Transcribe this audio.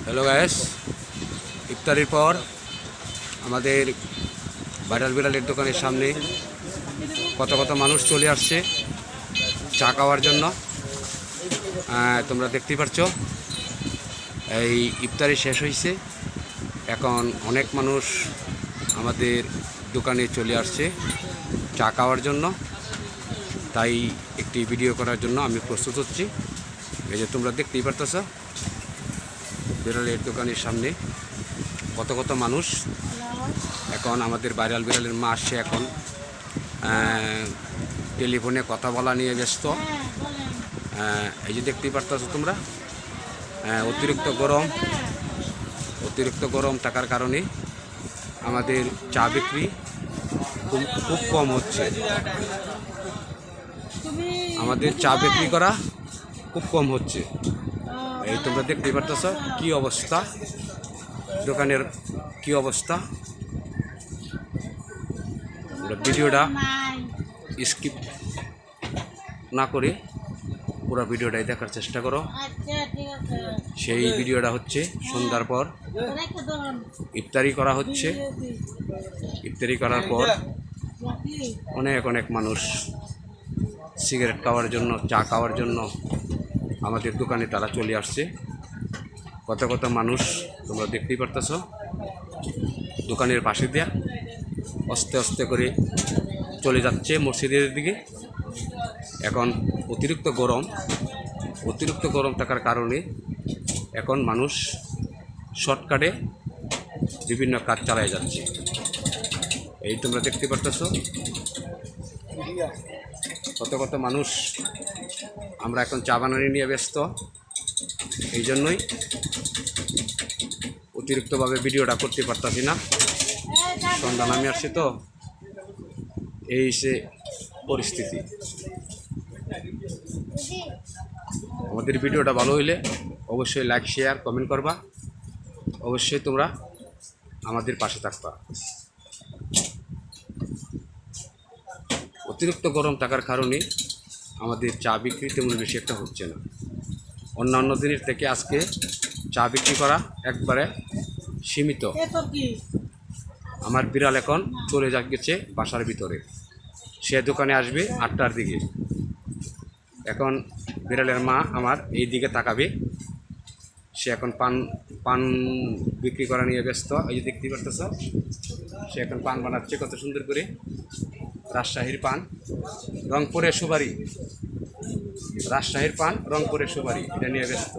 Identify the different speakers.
Speaker 1: Hello guys, ইফতারির পর আমাদের ভাইরাল বিড়ালের দোকানের সামনে কত কত মানুষ চলে আসছে চা খাওয়ার জন্য। তোমরা দেখতেই পাচ্ছ, এই ইফতারি শেষ হয়েছে, এখন অনেক মানুষ আমাদের দোকানে চলে আসছে চা খাওয়ার জন্য। তাই একটি ভিডিও করার জন্য আমি প্রস্তুত হচ্ছি। এই যে তোমরা দেখতেই পারতেছ, বিড়ালের দোকানের সামনে কত কত মানুষ। এখন আমাদের ভাইরাল বিড়ালের মা আসছে, এখন টেলিফোনে কথা বলা নিয়ে ব্যস্ত। এই যে দেখতেই পারতেছো তোমরা, অতিরিক্ত গরম থাকার কারণে আমাদের চা বিক্রি খুব কম হচ্ছে। আমাদের চা বিক্রি করা খুব কম হচ্ছে। এই তোমরা দেখতেই পারতেছ কি অবস্থা, দোকানের কি অবস্থা। ভিডিওটা স্কিপ না করে পুরো ভিডিওটাই দেখার চেষ্টা করো। সেই ভিডিওটা হচ্ছে সন্ধ্যার পর ইফতারি করা হচ্ছে। ইফতারি করার পর অনেক মানুষ সিগারেট খাওয়ার জন্য, চা খাওয়ার জন্য আমাদের দোকানে তারা চলে আসছে। কত মানুষ তোমরা দেখতেই পারতেছ। দোকানের পাশে দিয়ে আস্তে করে চলে যাচ্ছে মসজিদের দিকে। এখন অতিরিক্ত গরম থাকার কারণে এখন মানুষ শর্টকাটে বিভিন্ন কাজ চালায় যাচ্ছে। এই তোমরা দেখতে পারতেছ কত মানুষ। আমরা এখন চা বানানি নিয়ে ব্যস্ত, এই জন্যই অতিরিক্তভাবে ভিডিওটা করতে পারতাছি না। সন্ধ্যা নামে আসছে তো, এই সে পরিস্থিতি। আমাদের ভিডিওটা ভালো হইলে অবশ্যই লাইক, শেয়ার, কমেন্ট করবা। অবশ্যই তোমরা আমাদের পাশে থাকবা। অতিরিক্ত গরম থাকার কারণে আমাদের চা বিক্রি তেমন বেশি একটা হচ্ছে না। অন্যান্য দিনের থেকে আজকে চা বিক্রি করা একবারে সীমিত। আমার বিড়াল এখন চলে গেছে বাসার ভিতরে, সে দোকানে আসবে 8টার দিকে। এখন বিড়ালের মা আমার এই দিকে তাকাবে, সে এখন পান বিক্রি করা নিয়ে ব্যস্ত। এই যে দেখতে পারতেছ, সে এখন পান বানাচ্ছে কত সুন্দর করে। রাজশাহীর পান, রংপুরের সুপারি, রাজশাহীর পান, রংপুরের সুপারি, এটা নিয়ে ব্যস্ত।